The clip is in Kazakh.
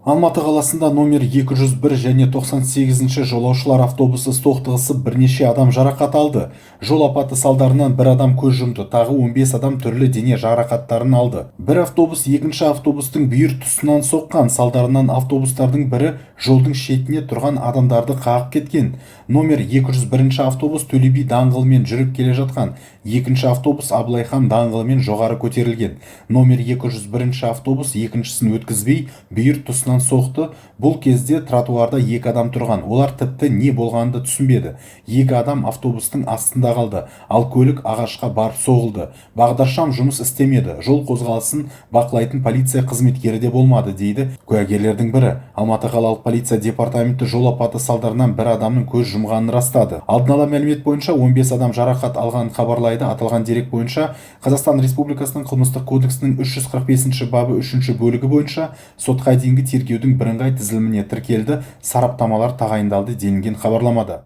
Алматы қаласында номер 201 және 98-ші жолаушылар автобусы соқтығысып бірнеше адам жарақат алды. Жол апаты салдарынан бір адам көз жұмды, тағы 15 адам түрлі дене жарақаттарын алды. Бір автобус екінші автобустың бүйір тұсынан соққан, салдарынан автобустардың бірі жолдың шетіне тұрған адамдарды қағып кеткен. Номер 201-ші автобус Төле би даңғылымен жүріп келе жатқан, екінші автобус Абылайхан даңғылымен жоғары көтерілген. Номер 201-ші автобус екіншісін өткізбей бүйір тұсынан соқты. Бұл кезде тротуарда екі адам тұрған. Олар тіпті не болғанды түсінбеді. Екі адам автобустың астында қалды, ал көлік ағашқа барып соғылды. Бағдаршам жұмыс істемеді. Жол қозғалысын бақылайтын полиция қызметкері де болмады, дейді куәгерлердің бірі. Алматы қалалық полиция департаменті жол апаты салдарынан бір адамның көз жұмғанын растады. Алдын ала мәлімет бойынша 15 адам жарақат алғанын хабарлайды. Аталған дерек бойынша Қазақстан Республикасының қылмыстық кодексінің 345-ші бабы 3-ші бөлігі бойынша сотқа дейінгі тергеудің бірыңғай тізіліміне тіркелді, сараптамалар тағайындалды делінген хабарламада.